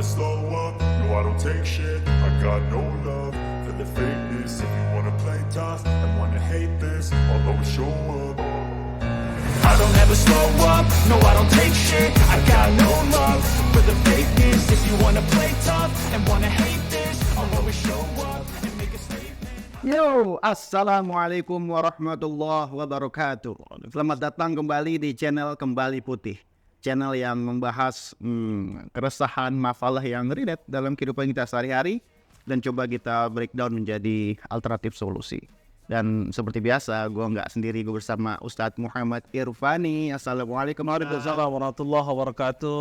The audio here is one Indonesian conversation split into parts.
slow up, no I don't take shit. I got no love for the fakeness. If you wanna play tough and wanna hate this, I'll always show up. I don't ever slow up, no I don't take shit. I got no love for the fakeness. If you wanna play tough and wanna hate this, I'll always show up and make a statement. Yo, assalamualaikum warahmatullahi wabarakatuh. Selamat datang kembali di channel Kembali Putih, channel yang membahas keresahan masalah yang relate dalam kehidupan kita sehari-hari dan coba kita breakdown menjadi alternatif solusi. Dan seperti biasa, gue nggak sendiri, gue bersama Ustadz Muhammad Irfani. Assalamualaikum warahmatullahi wabarakatuh.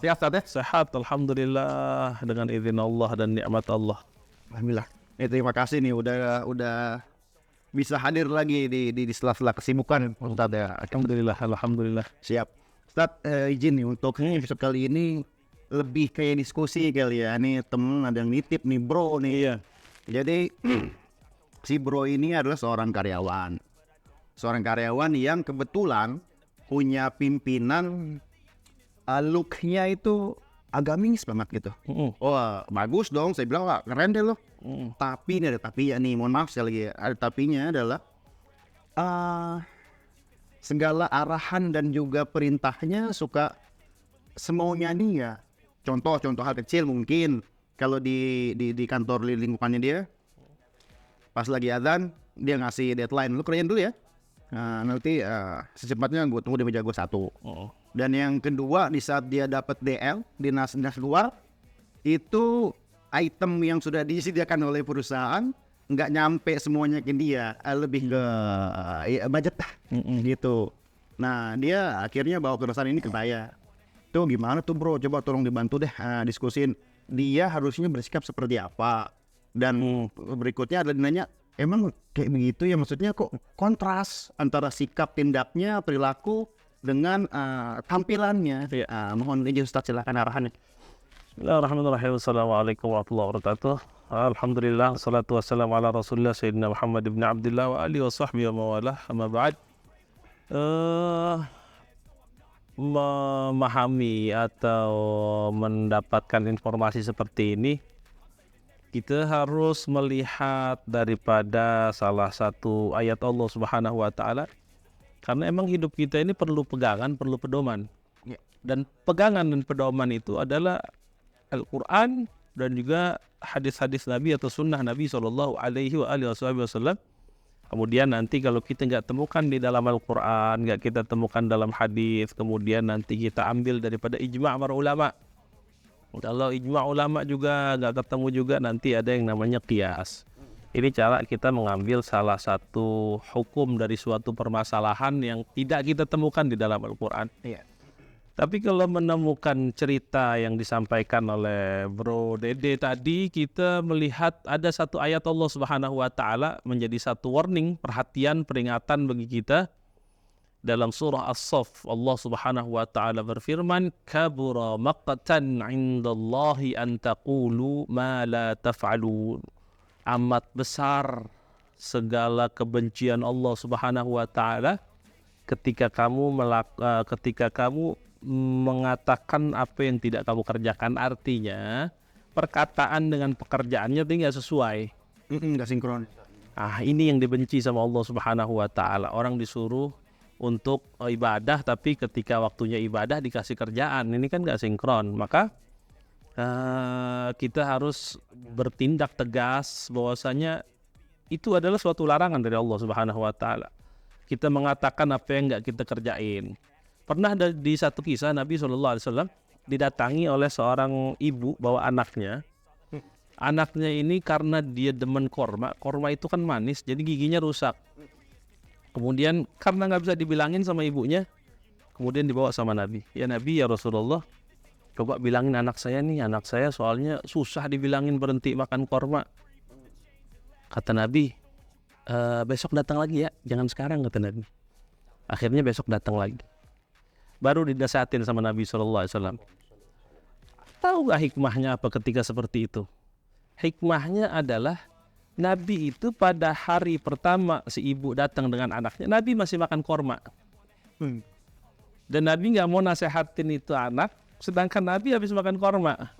Sehat Ustadz ya? Sehat, alhamdulillah, dengan izin Allah dan nikmat Allah. Alhamdulillah. Terima kasih nih udah bisa hadir lagi di sela-sela kesibukan Ustadz ya. Alhamdulillah. Siap. Ustadz, izin nih untuk episode kali ini lebih kayak diskusi kali ya. Nih temen ada yang nitip nih bro nih. Iya. Jadi si bro ini adalah seorang karyawan yang kebetulan punya pimpinan look-nya itu agamis banget gitu. Wah bagus dong, saya bilang wah keren deh lo. Tapi ini ada tapinya nih, mohon maaf sekali lagi ya. Ada tapinya adalah segala arahan dan juga perintahnya suka semaunya dia. Contoh hal kecil mungkin kalau di kantor lingkungannya dia. Pas lagi azan, dia ngasih deadline, lu kerjain dulu ya. Nanti secepatnya gue tunggu di meja gue satu. Dan yang kedua, di saat dia dapat DL, dinas luar, itu item yang sudah disediakan oleh perusahaan, nggak nyampe semuanya ke dia, lebih ke budget gitu. Nah, dia akhirnya bawa keresahan ini ke saya. Tuh gimana tuh bro, coba tolong dibantu deh, diskusin. Dia harusnya bersikap seperti apa. Dan berikutnya adalah nanya, emang kayak begitu ya, maksudnya kok kontras antara sikap tindaknya, perilaku dengan tampilannya. Mohon izin Ustaz, silakan arahannya. Bismillahirrahmanirrahim. Assalamualaikum warahmatullahi wabarakatuh. Alhamdulillah, salatu wassalamu ala rasulillah Sayyidina Muhammad ibn Abdullah wa alihi wa sahbihi wa mawalah. Amma ba'd. Memahami atau mendapatkan informasi seperti ini, kita harus melihat daripada salah satu ayat Allah Subhanahu wa taala. Karena emang hidup kita ini perlu pegangan, perlu pedoman. Dan pegangan dan pedoman itu adalah Al-Qur'an dan juga hadis-hadis Nabi atau sunnah Nabi sallallahu alaihi wasallam. Kemudian nanti kalau kita nggak temukan di dalam Al-Qur'an, nggak kita temukan dalam hadis, kemudian nanti kita ambil daripada ijma' para ulama. Kalau ijma' ulama juga nggak ketemu juga, nanti ada yang namanya qiyas. Ini cara kita mengambil salah satu hukum dari suatu permasalahan yang tidak kita temukan di dalam Al-Quran. Tapi kalau menemukan cerita yang disampaikan oleh Bro Dede tadi, kita melihat ada satu ayat Allah Subhanahu wa taala menjadi satu warning, perhatian, peringatan bagi kita. Dalam surah As-Saff, Allah Subhanahu wa taala berfirman, kabura maqtan 'indallahi an taqulu ma la taf'alun. Amat besar segala kebencian Allah Subhanahu wa taala ketika kamu mengatakan apa yang tidak kamu kerjakan. Artinya perkataan dengan pekerjaannya itu enggak sesuai, Enggak sinkron. Ini yang dibenci sama Allah Subhanahu wa taala. Orang disuruh untuk ibadah, tapi ketika waktunya ibadah dikasih kerjaan, ini kan gak sinkron. Maka kita harus bertindak tegas bahwasanya itu adalah suatu larangan dari Allah Subhanahu wa taala. Kita mengatakan apa yang gak kita kerjain. Pernah di satu kisah Nabi SAW didatangi oleh seorang ibu bawa anaknya. Anaknya ini karena dia demen korma itu kan manis, jadi giginya rusak. Kemudian karena nggak bisa dibilangin sama ibunya, kemudian dibawa sama Nabi. Ya Nabi, ya Rasulullah, coba bilangin anak saya soalnya susah dibilangin berhenti makan korma. Kata Nabi, besok datang lagi ya, jangan sekarang, kata Nabi. Akhirnya besok datang lagi. Baru dinasihatin sama Nabi SAW. Tahu gak hikmahnya apa ketika seperti itu? Hikmahnya adalah Nabi itu pada hari pertama si ibu datang dengan anaknya, Nabi masih makan korma. Dan Nabi gak mau nasehatin itu anak, sedangkan Nabi habis makan korma.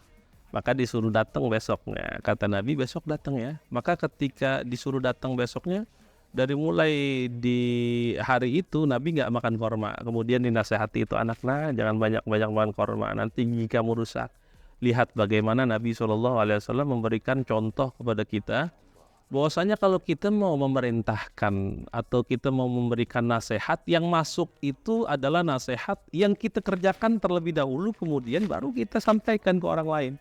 maka disuruh datang besoknya. Kata Nabi, besok datang ya. Maka ketika disuruh datang besoknya, dari mulai di hari itu Nabi nggak makan korma. Kemudian dinasehati itu anaknya, jangan banyak-banyak makan korma, nanti gigi kamu rusak. Lihat bagaimana Nabi SAW memberikan contoh kepada kita, bahwasanya kalau kita mau memerintahkan atau kita mau memberikan nasihat, yang masuk itu adalah nasihat yang kita kerjakan terlebih dahulu, kemudian baru kita sampaikan ke orang lain.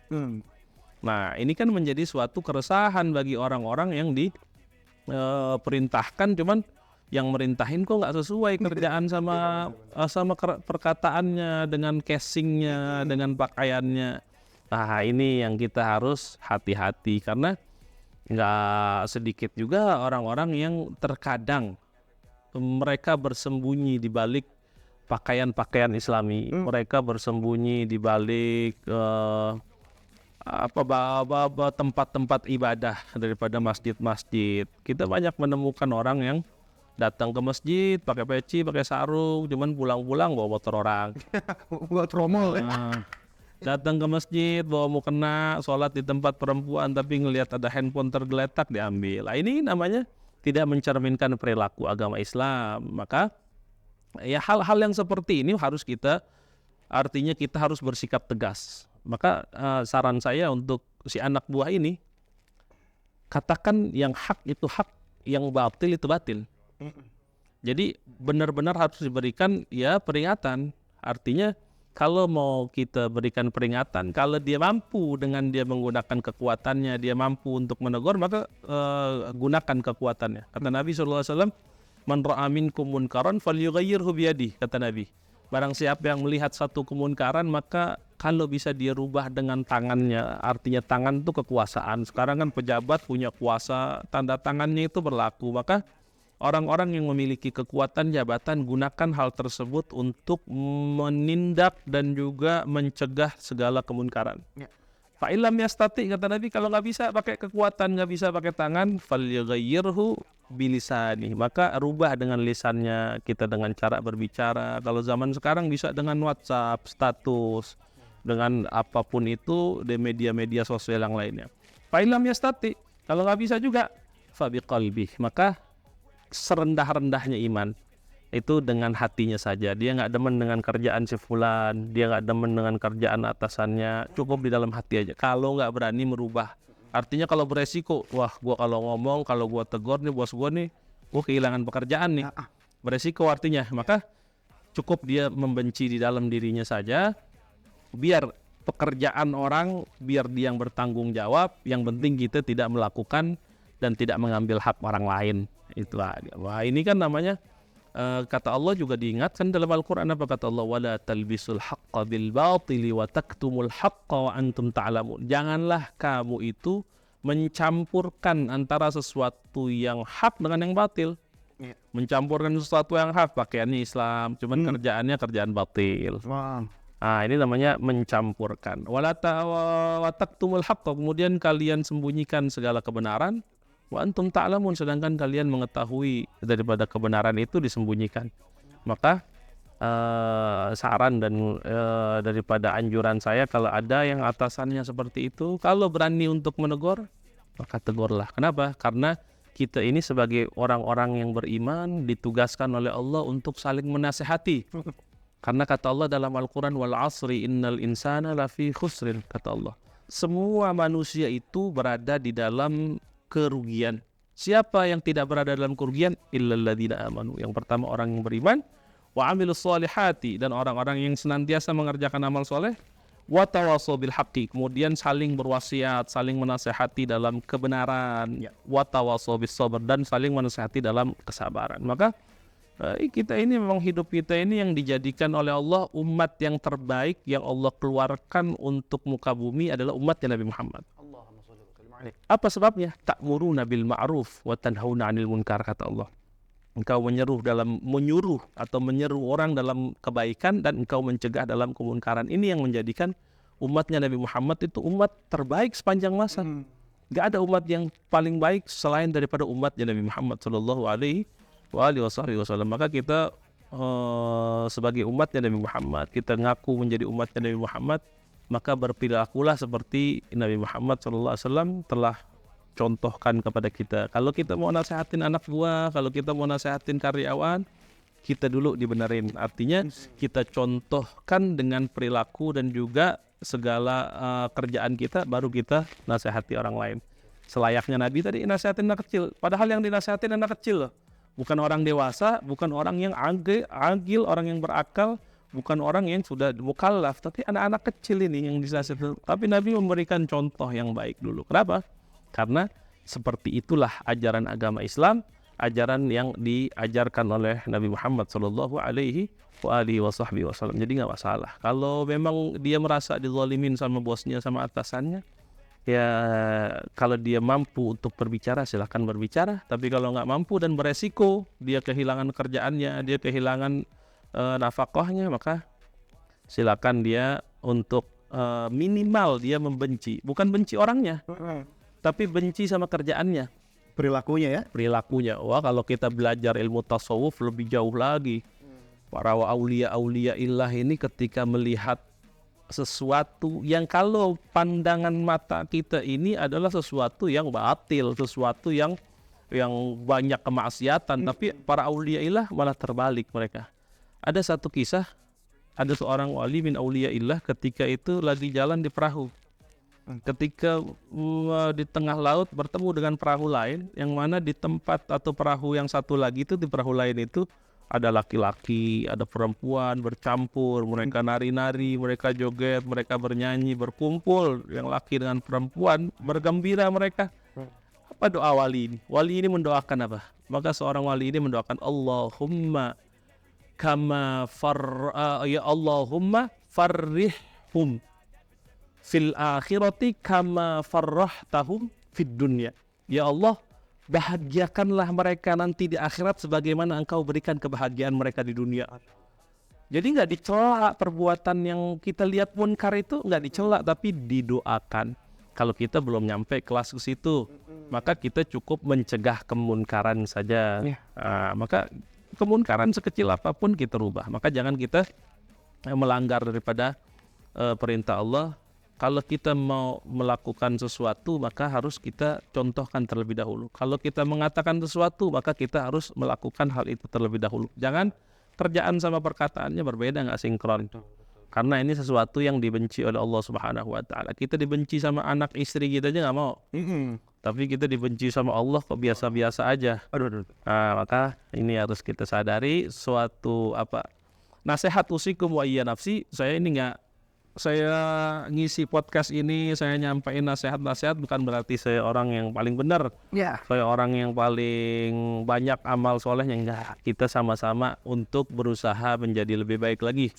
Nah, ini kan menjadi suatu keresahan bagi orang-orang yang perintahkan, cuman yang merintahin kok nggak sesuai kerjaan sama perkataannya, dengan casingnya, dengan pakaiannya. Nah, ini yang kita harus hati-hati, karena nggak sedikit juga orang-orang yang terkadang mereka bersembunyi di balik pakaian-pakaian Islami, mereka bersembunyi di balik tempat-tempat ibadah daripada masjid-masjid. Kita banyak menemukan orang yang datang ke masjid pakai peci, pakai sarung, cuman pulang-pulang bawa motor orang. Buat tromol ya. Datang ke masjid bawa mukena, sholat di tempat perempuan, tapi ngelihat ada handphone tergeletak diambil. Nah, ini namanya tidak mencerminkan perilaku agama Islam. Maka ya hal-hal yang seperti ini harus artinya kita harus bersikap tegas. Maka saran saya untuk si anak buah ini, katakan yang hak itu hak, yang batil itu batil. Jadi benar-benar harus diberikan ya peringatan. Artinya kalau mau kita berikan peringatan, kalau dia mampu dengan dia menggunakan kekuatannya, dia mampu untuk menegur, maka gunakan kekuatannya. Kata Nabi SAW, man ra'a minkum munkaran falyughayyirhu biyadihi, kata Nabi. Barang siapa yang melihat satu kemunkaran, maka kalau bisa dia rubah dengan tangannya. Artinya tangan itu kekuasaan. Sekarang kan pejabat punya kuasa, tanda tangannya itu berlaku. Maka orang-orang yang memiliki kekuatan jabatan, gunakan hal tersebut untuk menindak dan juga mencegah segala kemunkaran. Fa'ilam yastati, kata Nabi, kalau nggak bisa pakai kekuatan, nggak bisa pakai tangan, falyughayyirhu bilisani, maka rubah dengan lisannya, kita dengan cara berbicara. Kalau zaman sekarang bisa dengan WhatsApp, status, dengan apapun itu di media-media sosial yang lainnya. Fa'ilam yastati, kalau nggak bisa juga, fabiqalbih, maka serendah-rendahnya iman itu dengan hatinya saja. Dia nggak demen dengan kerjaan si fulan, dia nggak demen dengan kerjaan atasannya, cukup di dalam hati aja. Kalau nggak berani merubah, artinya kalau beresiko, wah gua kalau ngomong, kalau gua tegur nih bos gua nih, gua kehilangan pekerjaan nih, beresiko artinya. Maka cukup dia membenci di dalam dirinya saja, biar pekerjaan orang, biar dia yang bertanggung jawab, yang penting kita tidak melakukan dan tidak mengambil hak orang lain. Itulah. Wah, ini kan namanya kata Allah juga diingatkan dalam Al-Quran, apa kata Allah, wala talbisul haqqa bil batili wa taktumul haqqa wa antum ta'lamun. Janganlah kamu itu mencampurkan antara sesuatu yang hak dengan yang batil. Mencampurkan sesuatu yang hak, pakaiannya Islam, cuman kerjaannya kerjaan batil. Ah, ini namanya mencampurkan. Wala taktumul haqqa, kemudian kalian sembunyikan segala kebenaran. Wa antum ta'lamun, sedangkan kalian mengetahui daripada kebenaran itu disembunyikan. Maka saran dan daripada anjuran saya, kalau ada yang atasannya seperti itu, kalau berani untuk menegur, maka tegurlah. Kenapa? Karena kita ini sebagai orang-orang yang beriman ditugaskan oleh Allah untuk saling menasehati. Karena kata Allah dalam Al-Quran, wal asri innal insana lafi khusrin, kata Allah. Semua manusia itu berada di dalam kerugian. Siapa yang tidak berada dalam kerugian? Illal ladzina amanu. Yang pertama orang yang beriman, wa amilus solihati, dan orang-orang yang senantiasa mengerjakan amal soleh, wa tawassaw bil haqqi, kemudian saling berwasiat, saling menasehati dalam kebenaran, wa tawassaw bis sabr, dan saling menasehati dalam kesabaran. Maka kita ini memang hidup kita ini yang dijadikan oleh Allah umat yang terbaik yang Allah keluarkan untuk muka bumi adalah umatnya Nabi Muhammad. Apa sebabnya? Ta'muruna bil ma'ruf wa tanhauna 'anil munkar, kata Allah. Engkau menyuruh atau menyeru orang dalam kebaikan, dan engkau mencegah dalam kemunkaran. Ini yang menjadikan umatnya Nabi Muhammad itu umat terbaik sepanjang masa. Gak ada umat yang paling baik selain daripada umatnya Nabi Muhammad sallallahu alaihi wasallam. Maka kita sebagai umatnya Nabi Muhammad, kita ngaku menjadi umatnya Nabi Muhammad, maka berperilakulah seperti Nabi Muhammad SAW telah contohkan kepada kita. Kalau kita mau nasehatin anak buah, kalau kita mau nasehatin karyawan, kita dulu dibenerin. Artinya kita contohkan dengan perilaku dan juga segala kerjaan kita, baru kita nasihati orang lain. Selayaknya Nabi tadi nasihatin anak kecil, padahal yang dinasehatin anak kecil loh. Bukan orang dewasa, bukan orang yang agil, orang yang berakal, bukan orang yang sudah mukallaf, tapi anak-anak kecil ini yang dinasihatin. Tapi Nabi memberikan contoh yang baik dulu. Kenapa? Karena seperti itulah ajaran agama Islam, ajaran yang diajarkan oleh Nabi Muhammad Shallallahu Alaihi Wasallam. Jadi nggak masalah. Kalau memang dia merasa dizalimin sama bosnya, sama atasannya, ya kalau dia mampu untuk berbicara silahkan berbicara. Tapi kalau nggak mampu dan beresiko, dia kehilangan kerjaannya, dia kehilangan nafkahnya, maka silakan dia untuk minimal dia membenci, bukan benci orangnya, tapi benci sama kerjaannya, perilakunya. Wah, kalau kita belajar ilmu tasawuf lebih jauh lagi. Para aulia illah ini ketika melihat sesuatu yang kalau pandangan mata kita ini adalah sesuatu yang batil, sesuatu yang banyak kemaksiatan, tapi para aulia illah malah terbalik mereka. Ada satu kisah, ada seorang wali min auliyaillah ketika itu lagi jalan di perahu. Ketika di tengah laut bertemu dengan perahu lain, yang mana di tempat atau perahu yang satu lagi itu, di perahu lain itu ada laki-laki, ada perempuan bercampur, mereka nari-nari, mereka joget, mereka bernyanyi, berkumpul, yang laki dengan perempuan, bergembira mereka. Apa doa wali ini? Wali ini mendoakan apa? Maka seorang wali ini mendoakan Allahumma ya Allahumma farrihhum fil akhirati kama farrahtahum fid dunya. Ya Allah, bahagiakanlah mereka nanti di akhirat sebagaimana Engkau berikan kebahagiaan mereka di dunia. Jadi nggak dicela perbuatan yang kita lihat munkar itu, nggak dicela, tapi didoakan. Kalau kita belum nyampe kelas ke situ, maka kita cukup mencegah kemunkaran saja. Maka kemunkaran sekecil apapun kita rubah. Maka jangan kita melanggar daripada perintah Allah. Kalau kita mau melakukan sesuatu, maka harus kita contohkan terlebih dahulu. Kalau kita mengatakan sesuatu, maka kita harus melakukan hal itu terlebih dahulu. Jangan kerjaan sama perkataannya berbeda, nggak sinkron. Karena ini sesuatu yang dibenci oleh Allah Subhanahu Wa Taala. Kita dibenci sama anak istri kita aja nggak mau. Tapi kita dibenci sama Allah kok biasa-biasa aja. Nah, maka ini harus kita sadari suatu nasihat usikum wa iya nafsi. Saya ngisi podcast ini, saya nyampaikan nasihat-nasihat bukan berarti saya orang yang paling benar. Saya orang yang paling banyak amal solehnya, enggak. Kita sama-sama untuk berusaha menjadi lebih baik lagi.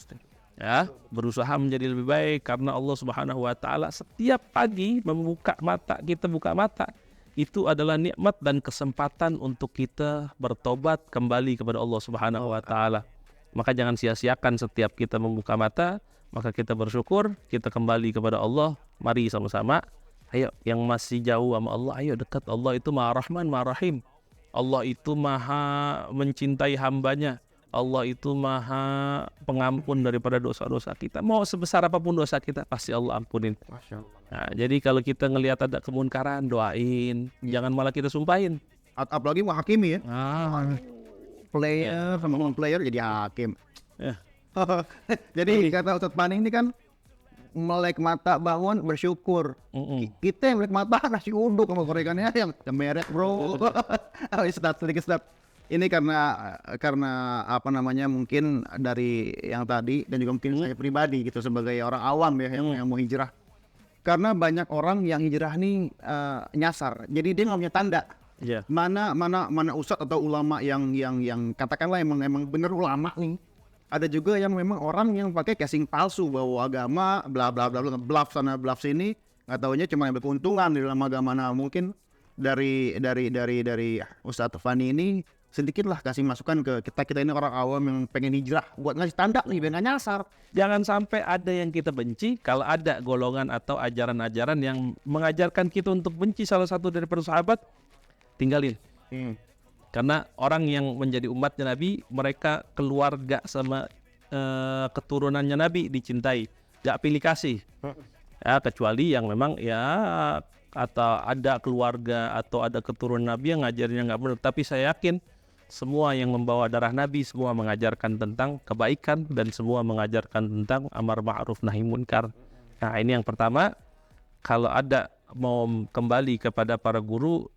Ya, berusaha menjadi lebih baik karena Allah Subhanahu Wa Taala setiap pagi membuka mata, kita buka mata, itu adalah nikmat dan kesempatan untuk kita bertobat kembali kepada Allah Subhanahu Wa Taala. Maka jangan sia-siakan setiap kita membuka mata, maka kita bersyukur, kita kembali kepada Allah. Mari sama-sama, ayo yang masih jauh sama Allah, ayo dekat. Allah itu Maha Rahman, Maha Rahim. Allah itu Maha mencintai hambanya. Allah itu Maha pengampun daripada dosa-dosa kita. Mau sebesar apapun dosa kita, pasti Allah ampunin. Masya Allah. Nah, jadi kalau kita ngelihat ada kemunkaran, doain. Jangan malah kita sumpahin. Apalagi mau hakimi ya. Player sama non-player jadi hakim. Jadi kata Ustadz Pani ini kan melek mata bangun bersyukur. Kita yang melek mata nasi uduk sama gorengannya yang merek bro. Sedap. Ini karena mungkin dari yang tadi dan juga mungkin saya pribadi gitu sebagai orang awam ya yang mau hijrah. Karena banyak orang yang hijrah nih nyasar. Jadi dia nggak punya tanda. Mana ustadz atau ulama yang katakanlah emang bener ulama nih. Ada juga yang memang orang yang pakai casing palsu bahwa agama bla bla bla bluff sana bluff sini, nggak taunya cuma ambil keuntungan di dalam agama. Nah, mungkin dari Ustadz Fani ini sedikitlah kasih masukan ke kita ini orang awam yang pengen hijrah buat ngasih tanda nih biar nggak nyasar. Jangan sampai ada yang kita benci. Kalau ada golongan atau ajaran-ajaran yang mengajarkan kita untuk benci salah satu dari para sahabat, tinggalin. Karena orang yang menjadi umatnya Nabi, mereka keluarga sama keturunannya Nabi dicintai. nggak pilih kasih. Ya, kecuali yang memang ya atau ada keluarga atau ada keturunan Nabi yang ngajarinnya nggak benar. Tapi saya yakin semua yang membawa darah Nabi semua mengajarkan tentang kebaikan dan semua mengajarkan tentang amar ma'ruf nahi munkar. Nah ini yang pertama, kalau ada mau kembali kepada para guru,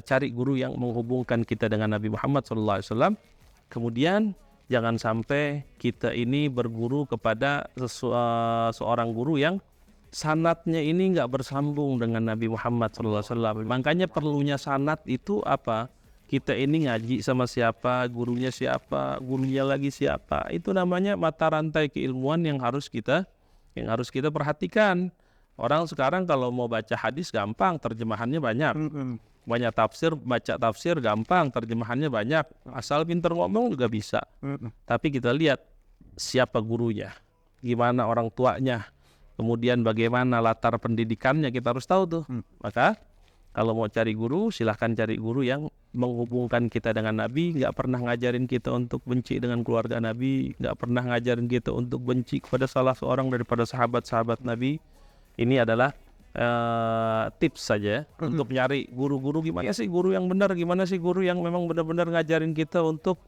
cari guru yang menghubungkan kita dengan Nabi Muhammad SAW. Kemudian jangan sampai kita ini berguru kepada seorang guru yang sanatnya ini nggak bersambung dengan Nabi Muhammad SAW. Makanya perlunya sanat itu apa? Kita ini ngaji sama siapa, gurunya siapa, gurunya lagi siapa. Itu namanya mata rantai keilmuan yang harus kita perhatikan. Orang sekarang kalau mau baca hadis gampang, terjemahannya banyak. Banyak tafsir, baca tafsir gampang, terjemahannya banyak. Asal pintar ngomong juga bisa. Tapi kita lihat siapa gurunya, gimana orang tuanya, kemudian bagaimana latar pendidikannya, kita harus tahu tuh. Maka kalau mau cari guru, silahkan cari guru yang menghubungkan kita dengan Nabi, nggak pernah ngajarin kita untuk benci dengan keluarga Nabi, nggak pernah ngajarin kita untuk benci kepada salah seorang daripada sahabat-sahabat Nabi. Ini adalah tips saja untuk nyari guru-guru. Gimana sih guru yang benar, gimana sih guru yang memang benar-benar ngajarin kita untuk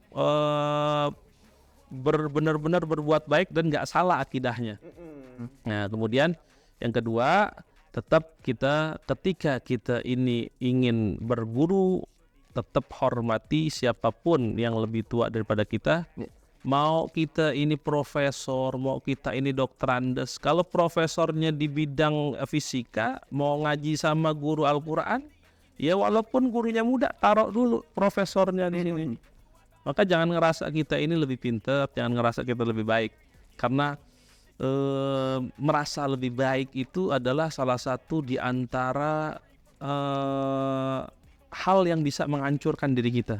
benar-benar berbuat baik dan nggak salah akidahnya. Nah kemudian yang kedua, tetap kita ketika kita ini ingin berguru, tetap hormati siapapun yang lebih tua daripada kita. Mau kita ini profesor, mau kita ini dokterandes. Kalau profesornya di bidang fisika, mau ngaji sama guru Al-Quran, ya walaupun gurunya muda, taruh dulu profesornya di sini. Maka jangan ngerasa kita ini lebih pintar, jangan ngerasa kita lebih baik. Karena merasa lebih baik itu adalah salah satu di antara hal yang bisa menghancurkan diri kita.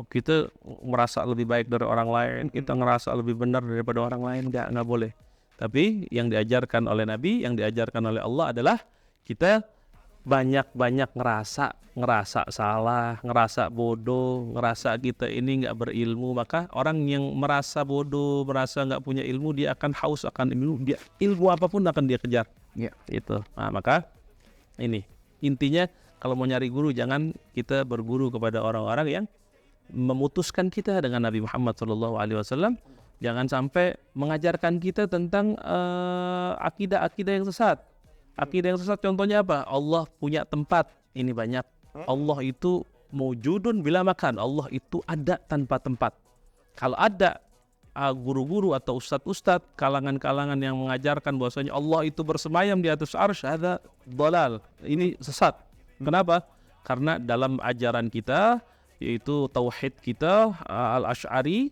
Kita merasa lebih baik dari orang lain, kita ngerasa lebih benar daripada orang lain, nggak boleh. Tapi yang diajarkan oleh Nabi, yang diajarkan oleh Allah adalah kita banyak-banyak ngerasa salah, ngerasa bodoh, ngerasa kita ini nggak berilmu. Maka orang yang merasa bodoh, merasa nggak punya ilmu, dia akan haus akan ilmu. Dia ilmu apapun akan dia kejar. Itu. Nah, maka ini intinya, kalau mau nyari guru, jangan kita berguru kepada orang-orang yang memutuskan kita dengan Nabi Muhammad SAW. Jangan sampai mengajarkan kita tentang akidah-akidah yang sesat. Akidah yang sesat contohnya apa? Allah punya tempat. Ini banyak. Allah itu mawjudun bila makan. Allah itu ada tanpa tempat. Kalau ada guru-guru atau ustadz-ustadz, kalangan-kalangan yang mengajarkan bahwasanya Allah itu bersemayam di atas arsy, ada dhalal. Ini sesat. Kenapa? Karena dalam ajaran kita, yaitu tauhid kita al-Asy'ari,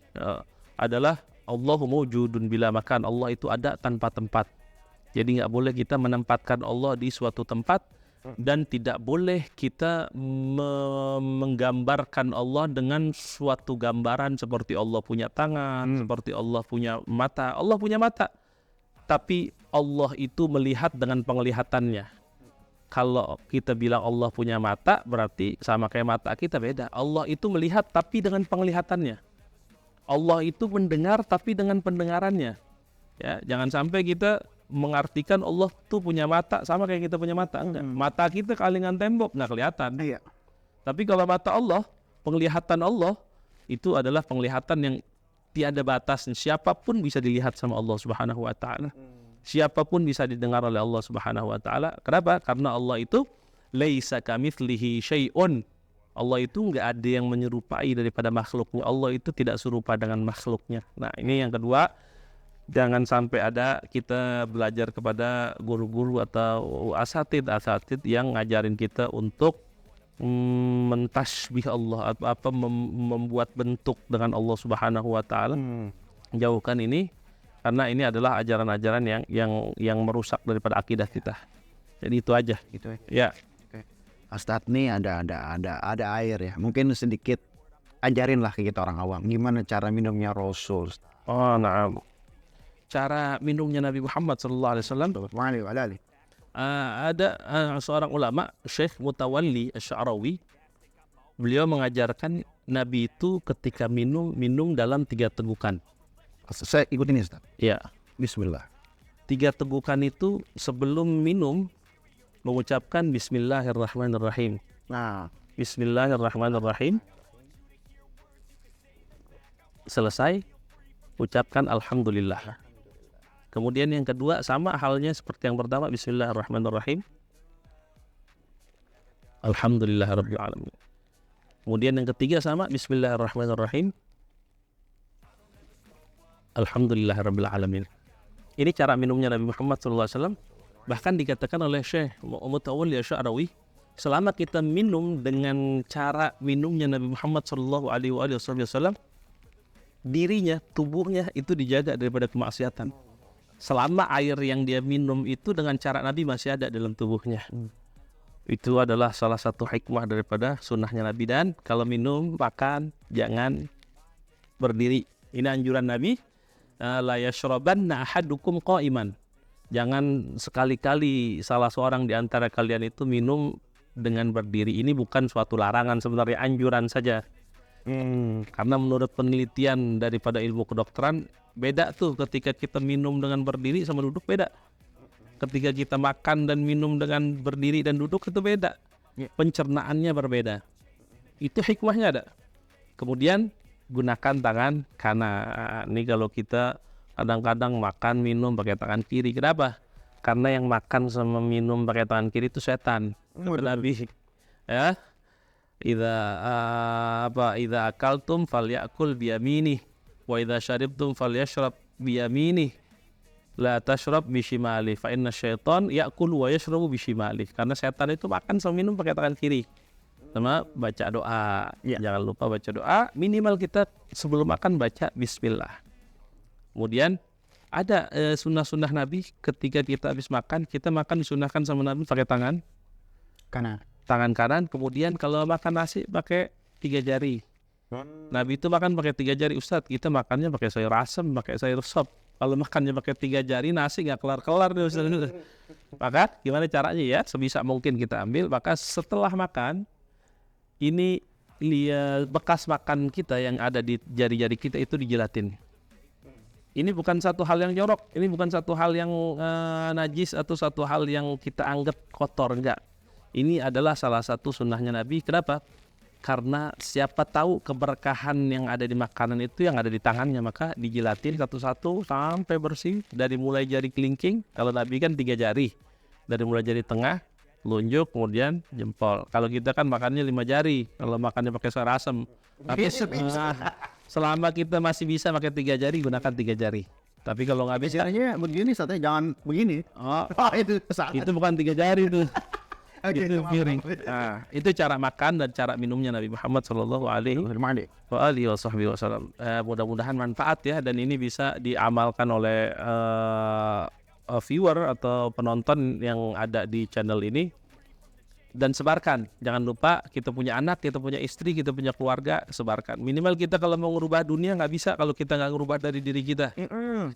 adalah Allahu mawjudun bila makan. Allah itu ada tanpa tempat. Jadi nggak boleh kita menempatkan Allah di suatu tempat, dan tidak boleh kita menggambarkan Allah dengan suatu gambaran seperti Allah punya tangan, seperti Allah punya mata. Allah punya mata, tapi Allah itu melihat dengan penglihatannya. Kalau kita bilang Allah punya mata, berarti sama kayak mata kita, beda. Allah itu melihat tapi dengan penglihatannya. Allah itu mendengar tapi dengan pendengarannya. Ya, jangan sampai kita mengartikan Allah tuh punya mata sama kayak kita punya mata. Enggak. Mata kita kalingan tembok, nggak kelihatan. Tapi kalau mata Allah, penglihatan Allah itu adalah penglihatan yang tiada batas. Siapapun bisa dilihat sama Allah Subhanahu wa taala. Siapapun bisa didengar oleh Allah Subhanahu wa taala. Kenapa? Karena Allah itu laisa kamitslihi syai'un. Allah itu enggak ada yang menyerupai daripada makhluknya. Allah itu tidak serupa dengan makhluknya. Nah, ini yang kedua. Jangan sampai ada kita belajar kepada guru-guru atau asatid yang ngajarin kita untuk mentasbih Allah, membuat bentuk dengan Allah Subhanahu wa taala. Jauhkan ini, karena ini adalah ajaran-ajaran yang merusak daripada akidah kita. Jadi itu aja. Gitu ya. Ustadz, nih ada air ya. Mungkin sedikit ajarinlah ke kita orang awam gimana cara minumnya Rasul. Oh, na'am. Cara minumnya Nabi Muhammad SAW. Ada seorang ulama, Syekh Mutawalli Asy-Sya'rawi. Beliau mengajarkan Nabi itu ketika minum dalam 3 tegukan. Saya ikutin ya, Ustaz. Ya. Bismillah. 3 tegukan itu sebelum minum mengucapkan Bismillahirrahmanirrahim. Nah, Bismillahirrahmanirrahim. Selesai, ucapkan Alhamdulillah. Kemudian yang kedua sama halnya seperti yang pertama, Bismillahirrahmanirrahim. Alhamdulillahirabbil alamin. Kemudian yang ketiga sama, Bismillahirrahmanirrahim. Alhamdulillahirabbil alamin. Ini cara minumnya Nabi Muhammad SAW. Bahkan dikatakan oleh Syekh Mutawalli Asy'arawi, selama kita minum dengan cara minumnya Nabi Muhammad SAW, dirinya, tubuhnya itu dijaga daripada kemaksiatan. Selama air yang dia minum itu dengan cara Nabi masih ada dalam tubuhnya. Itu adalah salah satu hikmah daripada sunnahnya Nabi. Dan kalau minum, makan, jangan berdiri. Ini anjuran Nabi. La yashrabanna ahadukum qa'iman. Jangan sekali-kali salah seorang di antara kalian itu minum dengan berdiri. Ini bukan suatu larangan, sebenarnya anjuran saja. Karena menurut penelitian daripada ilmu kedokteran, beda tuh ketika kita minum dengan berdiri sama duduk beda. Ketika kita makan dan minum dengan berdiri dan duduk itu beda. Pencernaannya berbeda. Itu hikmahnya ada. Kemudian gunakan tangan kanan. Ini kalau kita kadang-kadang makan minum pakai tangan kiri. Kenapa? Karena yang makan sama minum pakai tangan kiri itu setan. Nabi ya. Idza akaltum falyakul biyaminih wa idza syaribtum falyashrab biyaminih la tashrab bishimali fa inna syaitan ya'kul wa yashrabu bishimali. Karena setan itu makan sama minum pakai tangan kiri. Sama baca doa. Jangan lupa baca doa. Minimal kita sebelum makan baca bismillah. Kemudian ada sunnah-sunnah Nabi ketika kita habis makan, kita makan disunnahkan sama Nabi pakai tangan tangan kanan. Kemudian kalau makan nasi pakai 3 jari. Nabi itu makan pakai 3 jari. Ustadz, kita makannya pakai sayur asem, pakai sayur sop. Kalau makannya pakai 3 jari, nasi nggak kelar-kelar nih Ustadz. Maka gimana caranya ya? Sebisa mungkin kita ambil. Maka setelah makan, ini bekas makan kita yang ada di jari-jari kita itu dijilatin. Ini bukan satu hal yang jorok. Ini bukan satu hal yang najis atau satu hal yang kita anggap kotor. Enggak. Ini adalah salah satu sunnahnya Nabi. Kenapa? Karena siapa tahu keberkahan yang ada di makanan itu yang ada di tangannya, maka dijilatin satu-satu sampai bersih. Dari mulai jari kelingking, kalau Nabi kan 3 jari. Dari mulai jari tengah, telunjuk, kemudian jempol. Kalau kita kan makannya 5 jari. Kalau makannya pakai sayur asem. Tapi selama kita masih bisa pakai 3 jari, gunakan 3 jari. Tapi kalau nggak bisa, biasanya begini, satenya jangan begini. itu bukan 3 jari tuh. Oke, Itu piring. Nah, itu cara makan dan cara minumnya Nabi Muhammad Shallallahu Alaihi Wasallam. Mudah-mudahan manfaat ya, dan ini bisa diamalkan oleh viewer atau penonton yang ada di channel ini. Dan sebarkan. Jangan lupa kita punya anak, kita punya istri, kita punya keluarga, sebarkan. Minimal kita kalau mau ngubah dunia nggak bisa kalau kita nggak ngubah dari diri kita.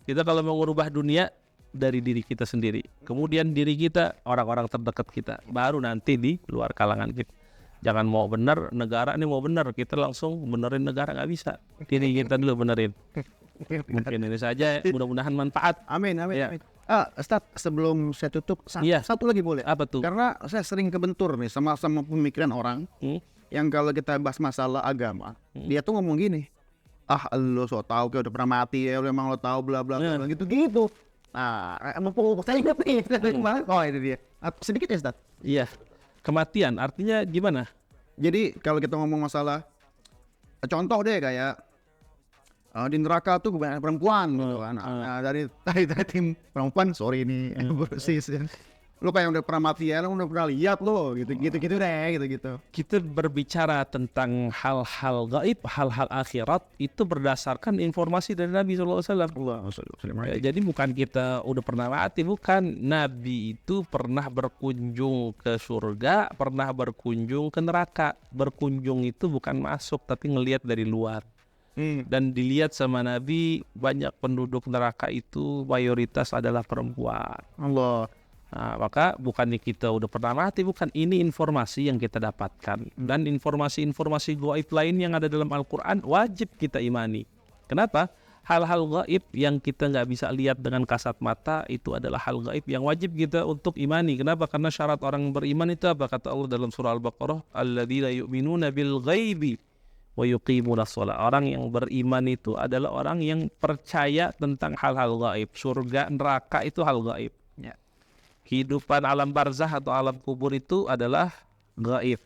Kita kalau mau ngubah dunia dari diri kita sendiri, kemudian diri kita, orang-orang terdekat kita, baru nanti di luar kalangan kita. Jangan mau benar negara ini mau benar, kita langsung benerin negara, nggak bisa. Diri kita dulu benerin. Mungkin ini saja, mudah-mudahan manfaat. Amin. Ya. Ustadz, sebelum saya tutup, Iya. satu lagi boleh? Apa tuh? Karena saya sering kebentur nih sama pemikiran orang yang kalau kita bahas masalah agama, dia tuh ngomong gini, lo so tau kayak udah pernah mati ya, memang lo tahu bla bla bla gitu. Nah, mumpung saya ingat nih, oh itu dia. Sedikit ya Ustadz. Iya. Kematian artinya gimana? Jadi kalau kita ngomong masalah, contoh deh kayak di neraka tuh kebanyakan perempuan gitu kan. Nah, dari tim perempuan, sorry ini sis. Lo kayak udah pernah mati ya, lo udah pernah lihat lo gitu deh gitu. Kita berbicara tentang hal-hal gaib, hal-hal akhirat itu berdasarkan informasi dari Nabi SAW. Jadi bukan kita udah pernah mati, bukan. Nabi itu pernah berkunjung ke surga, pernah berkunjung ke neraka. Berkunjung itu bukan masuk, tapi ngelihat dari luar. Dan dilihat sama Nabi, banyak penduduk neraka itu mayoritas adalah perempuan. Allah. Nah, maka bukannya kita udah pernah mati, bukan. Ini informasi yang kita dapatkan. Dan informasi-informasi gaib lain yang ada dalam Al-Quran wajib kita imani. Kenapa? hal-hal gaib yang kita nggak bisa lihat dengan kasat mata itu adalah hal gaib yang wajib kita untuk imani. Kenapa? Karena syarat orang beriman itu apa? Kata Allah dalam surah Al-Baqarah, alladzina yu'minuna bil ghaibi wa yuqimunas shalah. Orang yang beriman itu adalah orang yang percaya tentang hal-hal gaib. Surga, neraka itu hal gaib. Ya. Kehidupan alam barzah atau alam kubur itu adalah gaib.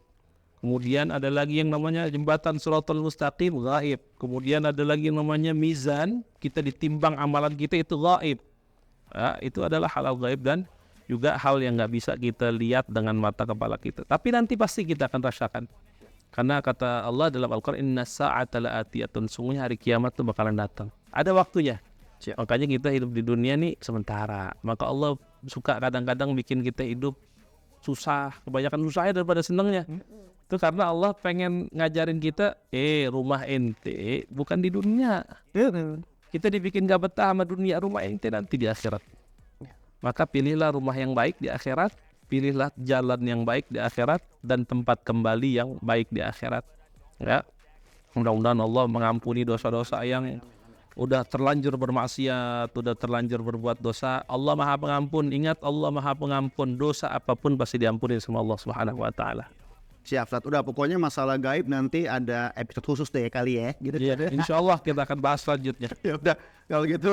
Kemudian ada lagi yang namanya jembatan Shiratal Mustaqim, gaib. Kemudian ada lagi yang namanya mizan, kita ditimbang amalan kita, itu gaib. Ya, itu adalah hal gaib dan juga hal yang nggak bisa kita lihat dengan mata kepala kita. Tapi nanti pasti kita akan rasakan. Karena kata Allah dalam Al-Quran, inna sa'ata la'atiyatun, sungguhnya hari kiamat itu bakalan datang. Ada waktunya. Siap. Makanya kita hidup di dunia nih sementara. Maka Allah suka kadang-kadang bikin kita hidup susah, kebanyakan susahnya daripada senangnya. Itu karena Allah pengen ngajarin kita, rumah ente bukan di dunia. Kita dibikin gak betah sama dunia, rumah ente nanti di akhirat. Maka pilihlah rumah yang baik di akhirat, pilihlah jalan yang baik di akhirat, dan tempat kembali yang baik di akhirat. Ya, mudah-mudahan Allah mengampuni dosa-dosa yang udah terlanjur bermaksiat, udah terlanjur berbuat dosa. Allah Maha Pengampun. Ingat, Allah Maha Pengampun. Dosa apapun pasti diampuni sama Allah Subhanahu wa taala. Siap, Ustaz. Udah, pokoknya masalah gaib nanti ada episode khusus deh kali ya. Gitu. Iya, insya Allah kita akan bahas selanjutnya. Ya udah, kalau gitu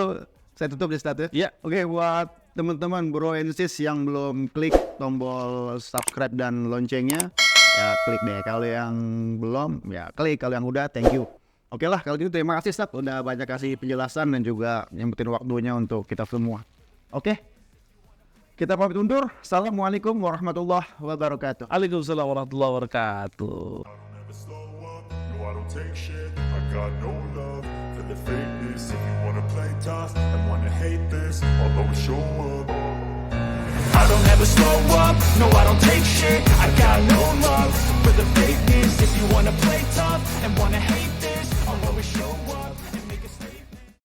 saya tutup deh, Ustaz ya. Iya. Oke, buat teman-teman bro and sis yang belum klik tombol subscribe dan loncengnya, ya klik deh. Kalau yang belum, ya klik. Kalau yang udah, thank you. Oke lah, kalau gitu terima kasih Ustaz udah banyak kasih penjelasan dan juga nyempetin waktunya untuk kita semua. Oke, kita pamit undur. Assalamualaikum warahmatullahi wabarakatuh. Waalaikumsalam warahmatullahi wabarakatuh. I don't ever slow up, no I don't take shit. I got no love for the fakeness. If you wanna play tough and wanna hate this, I'll always show up. I don't ever slow up, no I don't take shit. I got no love for the fakeness.